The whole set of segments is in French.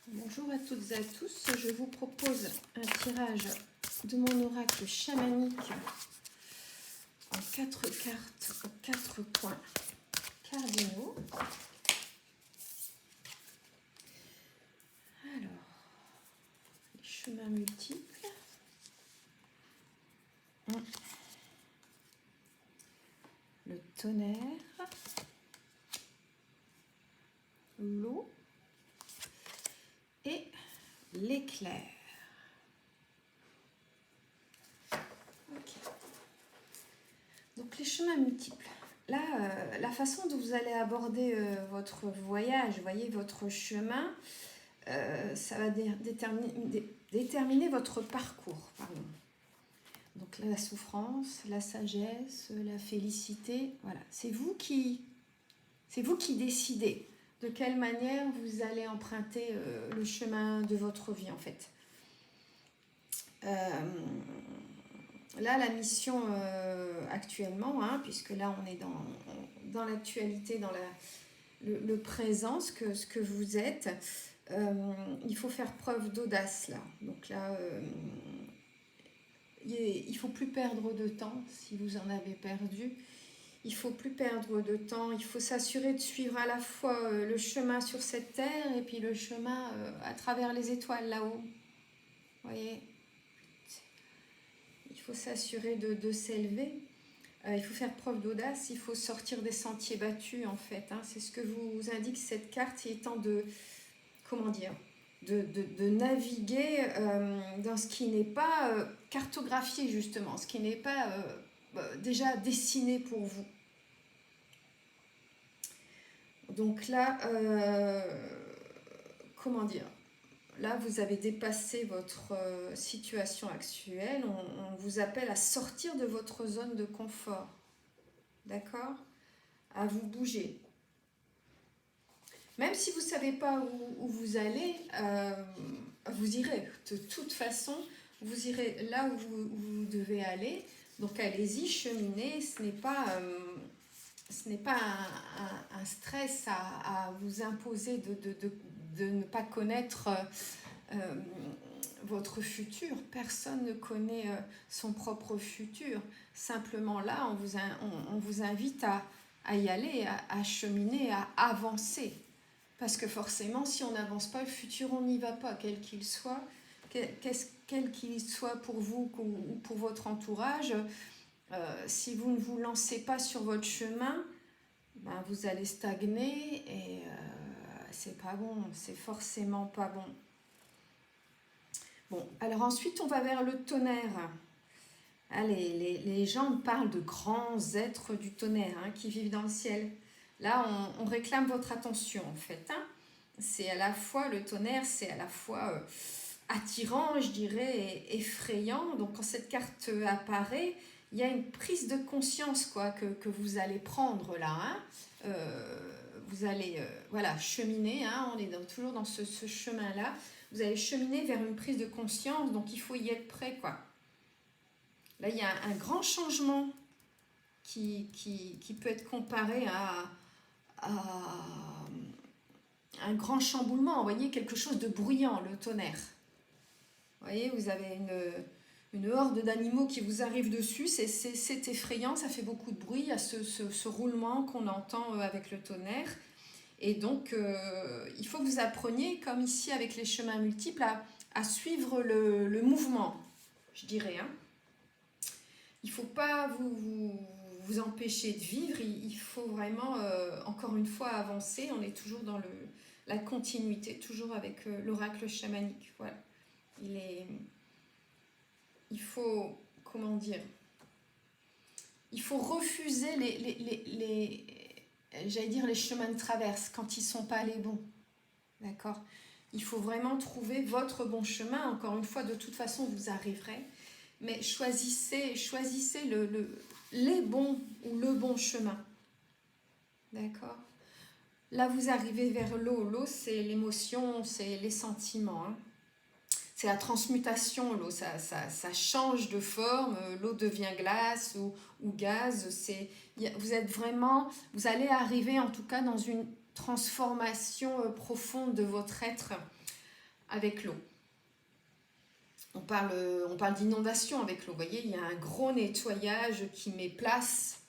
Bonjour à toutes et à tous, je vous propose un tirage de mon oracle chamanique en 4 cartes aux 4 points cardinaux. Alors, les chemins multiples. Le tonnerre. L'eau. Et l'éclair. Ok. Donc les chemins multiples. Là, la façon dont vous allez aborder votre voyage, voyez, votre chemin, ça va déterminer votre parcours. Pardon. Donc là, la souffrance, la sagesse, la félicité, voilà. C'est vous qui décidez de quelle manière vous allez emprunter le chemin de votre vie, en fait. Là, la mission actuellement, puisque là, on est dans l'actualité, dans le présent, ce que vous êtes, il faut faire preuve d'audace, là. Donc là, il ne faut plus perdre de temps, si vous en avez perdu. Il ne faut plus perdre de temps, il faut s'assurer de suivre à la fois le chemin sur cette terre et puis le chemin à travers les étoiles là-haut. Vous voyez, il faut s'assurer de s'élever, il faut faire preuve d'audace, il faut sortir des sentiers battus en fait. C'est ce que vous indique cette carte, il est temps de, comment dire, de naviguer dans ce qui n'est pas cartographié justement, ce qui n'est pas déjà dessiné pour vous. Donc là, comment dire, là vous avez dépassé votre situation actuelle, on vous appelle à sortir de votre zone de confort, d'accord, à vous bouger. Même si vous ne savez pas où vous allez, vous irez, de toute façon, vous irez là où vous devez aller, donc allez-y, cheminez, ce n'est pas un stress à vous imposer de ne pas connaître votre futur. Personne ne connaît son propre futur. Simplement là, on vous invite à y aller, à cheminer, à avancer. Parce que forcément, si on n'avance pas, le futur, on n'y va pas, quel qu'il soit. Quel qu'il soit pour vous ou pour votre entourage. Si vous ne vous lancez pas sur votre chemin, vous allez stagner et c'est pas bon, c'est forcément pas bon. Bon, alors ensuite on va vers le tonnerre. Les gens parlent de grands êtres du tonnerre qui vivent dans le ciel. Là, on réclame votre attention en fait. C'est à la fois, le tonnerre, c'est à la fois attirant, je dirais, et effrayant. Donc quand cette carte apparaît, il y a une prise de conscience que vous allez prendre là. Vous allez cheminer, on est toujours dans ce chemin-là. Vous allez cheminer vers une prise de conscience, donc il faut y être prêt, quoi. Là, il y a un grand changement qui peut être comparé à un grand chamboulement. Vous voyez, quelque chose de bruyant, le tonnerre. Vous voyez, vous avez une horde d'animaux qui vous arrive dessus, c'est effrayant, ça fait beaucoup de bruit, il y a ce roulement qu'on entend avec le tonnerre. Et donc, il faut que vous appreniez, comme ici avec les chemins multiples, à suivre le mouvement, je dirais. Il ne faut pas vous empêcher de vivre, il faut vraiment, encore une fois, avancer. On est toujours dans la continuité, toujours avec l'oracle chamanique. Voilà. Il faut, comment dire, il faut refuser les chemins de traverse quand ils ne sont pas les bons. D'accord ? Il faut vraiment trouver votre bon chemin. Encore une fois, de toute façon, vous arriverez. Mais choisissez les bons ou le bon chemin. D'accord ? Là, vous arrivez vers l'eau. L'eau, c'est l'émotion, c'est les sentiments. C'est la transmutation, l'eau. Ça change de forme. L'eau devient glace ou gaz. Vous allez arriver en tout cas dans une transformation profonde de votre être. avec l'eau. On parle d'inondation avec l'eau. Vous voyez, il y a un gros nettoyage qui met place.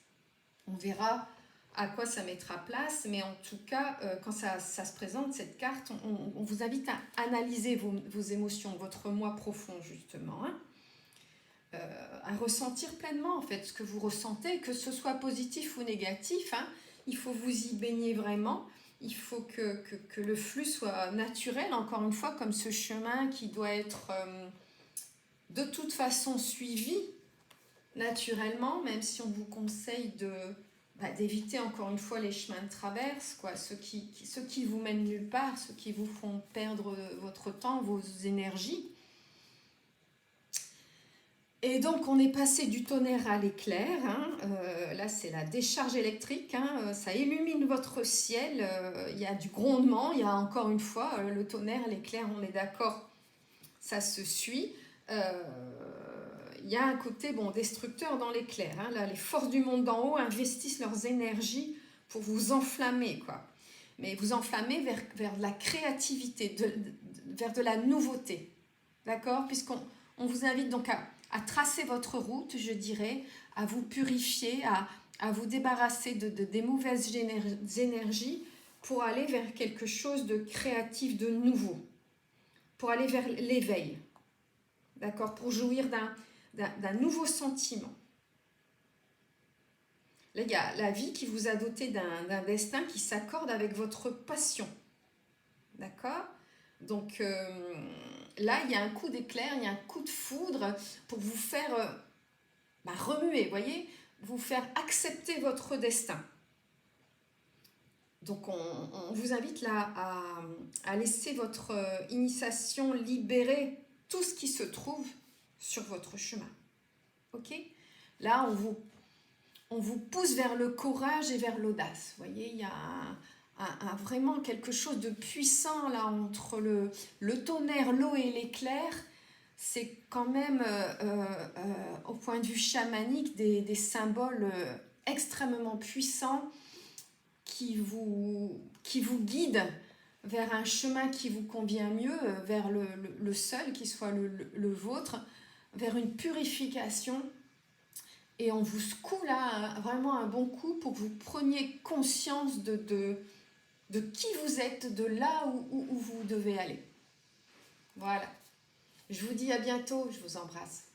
On verra à quoi ça mettra place, mais en tout cas, quand ça se présente, cette carte, on vous invite à analyser vos émotions, votre moi profond, justement, hein. À ressentir pleinement, en fait, ce que vous ressentez, que ce soit positif ou négatif, hein. Il faut vous y baigner vraiment. Il faut que le flux soit naturel, encore une fois, comme ce chemin qui doit être de toute façon suivi naturellement, même si on vous conseille d'éviter encore une fois les chemins de traverse, quoi, ceux qui vous mènent nulle part, ceux qui vous font perdre votre temps, vos énergies. Et donc on est passé du tonnerre à l'éclair, hein. Là c'est la décharge électrique, hein. Ça illumine votre ciel, il y a du grondement, il y a encore une fois le tonnerre, l'éclair, on est d'accord, ça se suit. Il y a un côté destructeur dans l'éclair, hein. Là les forces du monde d'en haut investissent leurs énergies pour vous enflammer, quoi. Mais vous enflammer vers de la créativité, vers de la nouveauté, d'accord, puisqu'on vous invite donc à tracer votre route, je dirais, à vous purifier, à vous débarrasser des mauvaises énergies pour aller vers quelque chose de créatif, de nouveau, pour aller vers l'éveil, d'accord, pour jouir d'un nouveau sentiment. Là, il y a la vie qui vous a doté d'un destin qui s'accorde avec votre passion, d'accord. Donc là, il y a un coup d'éclair, il y a un coup de foudre pour vous faire remuer, voyez, vous faire accepter votre destin. Donc on vous invite là à laisser votre initiation libérer tout ce qui se trouve sur votre chemin. Ok ? Là, on vous pousse vers le courage et vers l'audace. Vous voyez, il y a vraiment quelque chose de puissant là entre le tonnerre, l'eau et l'éclair. C'est quand même, au point de vue chamanique, des symboles extrêmement puissants qui vous guident vers un chemin qui vous convient mieux, vers le seul, qui soit le vôtre, vers une purification. Et on vous secoue là vraiment un bon coup pour que vous preniez conscience de qui vous êtes, de là où vous devez aller. Voilà. Je vous dis à bientôt, je vous embrasse.